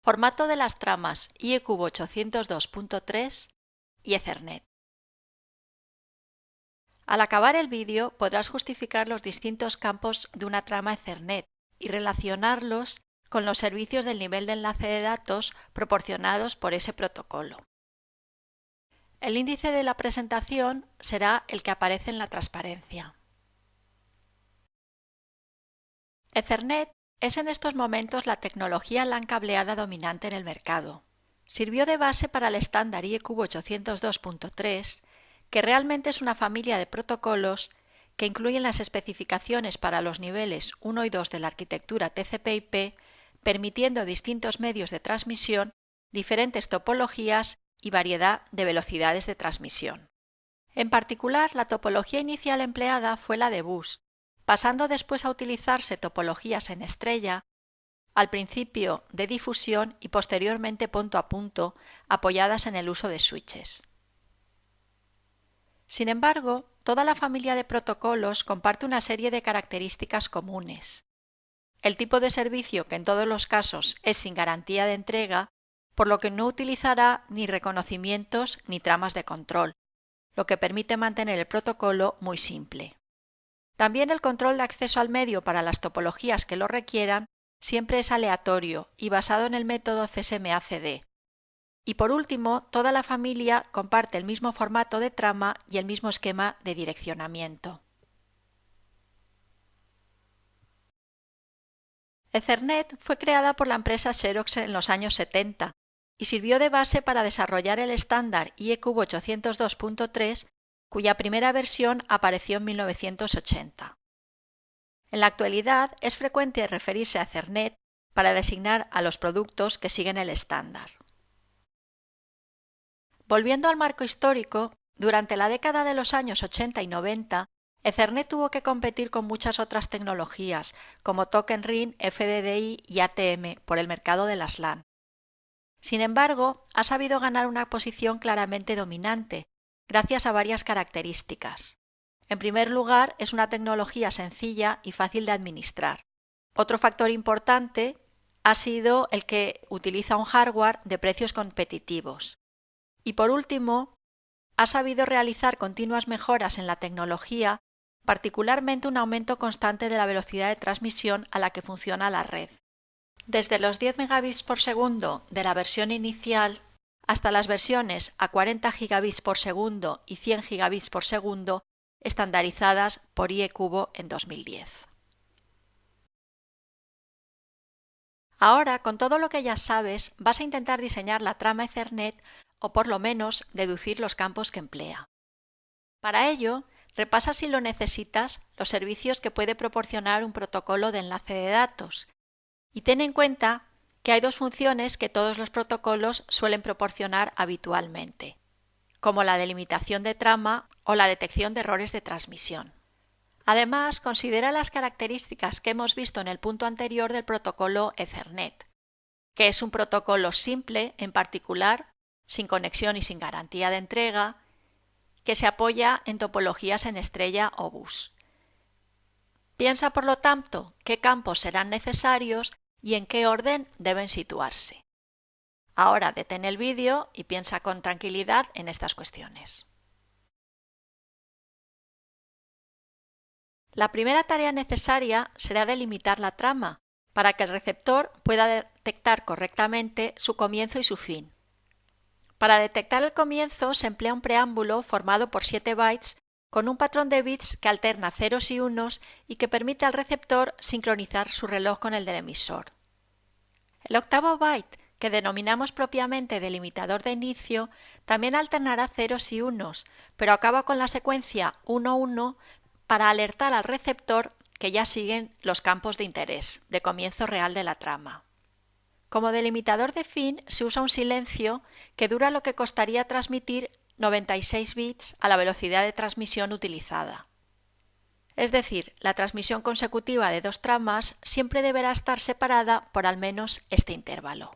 Formato de las tramas IEQ 802.3 y Ethernet. Al acabar el vídeo podrás justificar los distintos campos de una trama Ethernet y relacionarlos con los servicios del nivel de enlace de datos proporcionados por ese protocolo. El índice de la presentación será el que aparece en la transparencia. Ethernet es en estos momentos la tecnología LAN cableada dominante en el mercado. Sirvió de base para el estándar IEQ 802.3, que realmente es una familia de protocolos que incluyen las especificaciones para los niveles 1 y 2 de la arquitectura TCP/IP, permitiendo distintos medios de transmisión, diferentes topologías y variedad de velocidades de transmisión. En particular, la topología inicial empleada fue la de bus, pasando después a utilizarse topologías en estrella, al principio de difusión y posteriormente punto a punto, apoyadas en el uso de switches. Sin embargo, toda la familia de protocolos comparte una serie de características comunes. El tipo de servicio, que en todos los casos es sin garantía de entrega, por lo que no utilizará ni reconocimientos ni tramas de control, lo que permite mantener el protocolo muy simple. También el control de acceso al medio para las topologías que lo requieran siempre es aleatorio y basado en el método CSMA/CD. Y por último, toda la familia comparte el mismo formato de trama y el mismo esquema de direccionamiento. Ethernet fue creada por la empresa Xerox en los años 70 y sirvió de base para desarrollar el estándar IEQ 802.3, cuya primera versión apareció en 1980. En la actualidad es frecuente referirse a Ethernet para designar a los productos que siguen el estándar. Volviendo al marco histórico, durante la década de los años 80 y 90, Ethernet tuvo que competir con muchas otras tecnologías, como Token Ring, FDDI y ATM, por el mercado de las LAN. Sin embargo, ha sabido ganar una posición claramente dominante, gracias a varias características. En primer lugar, es una tecnología sencilla y fácil de administrar. Otro factor importante ha sido el que utiliza un hardware de precios competitivos. Y por último, ha sabido realizar continuas mejoras en la tecnología, particularmente un aumento constante de la velocidad de transmisión a la que funciona la red. Desde los 10 megabits por segundo de la versión inicial hasta las versiones a 40 gigabits por segundo y 100 gigabits por segundo, estandarizadas por IEQ en 2010. Ahora, con todo lo que ya sabes, vas a intentar diseñar la trama Ethernet o por lo menos deducir los campos que emplea. Para ello, repasa si lo necesitas los servicios que puede proporcionar un protocolo de enlace de datos y ten en cuenta que hay dos funciones que todos los protocolos suelen proporcionar habitualmente, como la delimitación de trama o la detección de errores de transmisión. Además, considera las características que hemos visto en el punto anterior del protocolo Ethernet, que es un protocolo simple, en particular, sin conexión y sin garantía de entrega, que se apoya en topologías en estrella o bus. Piensa, por lo tanto, qué campos serán necesarios y en qué orden deben situarse. Ahora detén el vídeo y piensa con tranquilidad en estas cuestiones. La primera tarea necesaria será delimitar la trama para que el receptor pueda detectar correctamente su comienzo y su fin. Para detectar el comienzo se emplea un preámbulo formado por 7 bytes con un patrón de bits que alterna ceros y unos y que permite al receptor sincronizar su reloj con el del emisor. El octavo byte, que denominamos propiamente delimitador de inicio, también alternará ceros y unos, pero acaba con la secuencia 1-1 para alertar al receptor que ya siguen los campos de interés, de comienzo real de la trama. Como delimitador de fin se usa un silencio que dura lo que costaría transmitir 96 bits a la velocidad de transmisión utilizada. Es decir, la transmisión consecutiva de dos tramas siempre deberá estar separada por al menos este intervalo.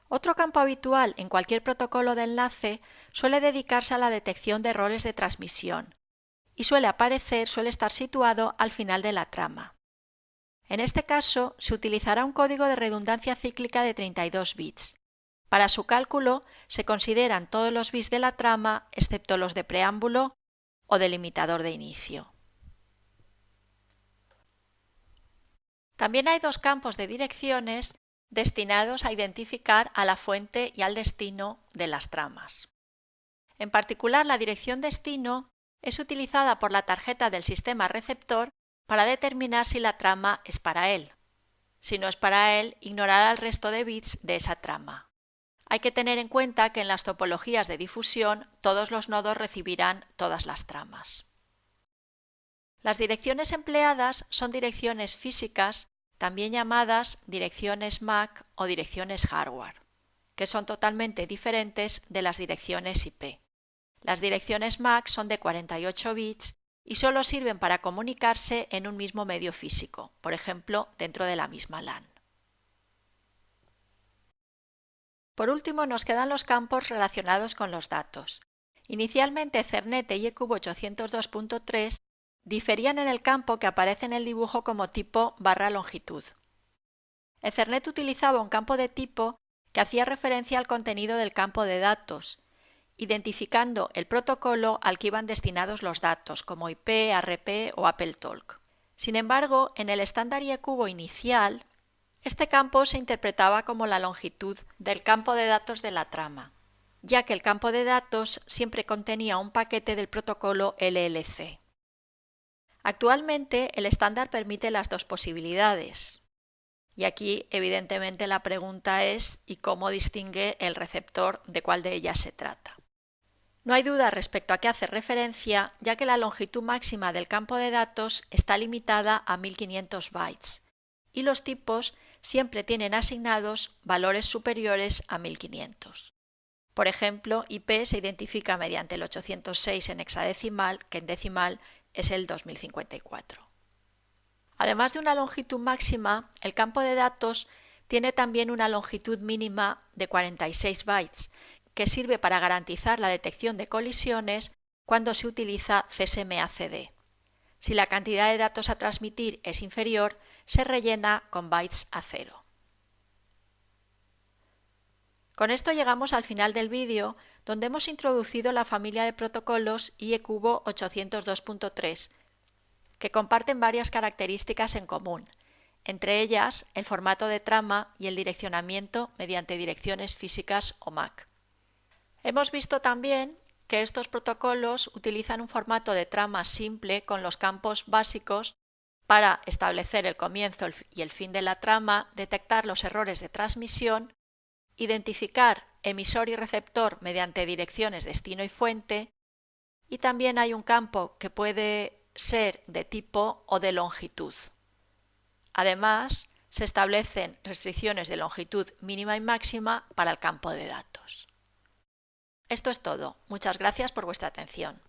Otro campo habitual en cualquier protocolo de enlace suele dedicarse a la detección de errores de transmisión y suele estar situado al final de la trama. En este caso, se utilizará un código de redundancia cíclica de 32 bits. Para su cálculo, se consideran todos los bits de la trama, excepto los de preámbulo o delimitador de inicio. También hay dos campos de direcciones destinados a identificar a la fuente y al destino de las tramas. En particular, la dirección destino es utilizada por la tarjeta del sistema receptor para determinar si la trama es para él. Si no es para él, ignorará el resto de bits de esa trama. Hay que tener en cuenta que en las topologías de difusión todos los nodos recibirán todas las tramas. Las direcciones empleadas son direcciones físicas, también llamadas direcciones MAC o direcciones hardware, que son totalmente diferentes de las direcciones IP. Las direcciones MAC son de 48 bits y solo sirven para comunicarse en un mismo medio físico, por ejemplo, dentro de la misma LAN. Por último, nos quedan los campos relacionados con los datos. Inicialmente, Ethernet y EQUB 802.3 diferían en el campo que aparece en el dibujo como tipo /longitud. Ethernet utilizaba un campo de tipo que hacía referencia al contenido del campo de datos, identificando el protocolo al que iban destinados los datos, como IP, ARP o AppleTalk. Sin embargo, en el estándar IEQUB inicial, este campo se interpretaba como la longitud del campo de datos de la trama, ya que el campo de datos siempre contenía un paquete del protocolo LLC. Actualmente, el estándar permite las dos posibilidades. Y aquí, evidentemente, la pregunta es ¿y cómo distingue el receptor de cuál de ellas se trata? No hay duda respecto a qué hace referencia, ya que la longitud máxima del campo de datos está limitada a 1500 bytes y los tipos siempre tienen asignados valores superiores a 1500. Por ejemplo, IP se identifica mediante el 806 en hexadecimal, que en decimal es el 2054. Además de una longitud máxima, el campo de datos tiene también una longitud mínima de 46 bytes, que sirve para garantizar la detección de colisiones cuando se utiliza CSMA/CD. Si la cantidad de datos a transmitir es inferior, se rellena con bytes a 0. Con esto llegamos al final del vídeo, donde hemos introducido la familia de protocolos IEQUB 802.3, que comparten varias características en común, entre ellas el formato de trama y el direccionamiento mediante direcciones físicas o MAC. Hemos visto también que estos protocolos utilizan un formato de trama simple con los campos básicos para establecer el comienzo y el fin de la trama, detectar los errores de transmisión, identificar emisor y receptor mediante direcciones destino y fuente, y también hay un campo que puede ser de tipo o de longitud. Además, se establecen restricciones de longitud mínima y máxima para el campo de datos. Esto es todo. Muchas gracias por vuestra atención.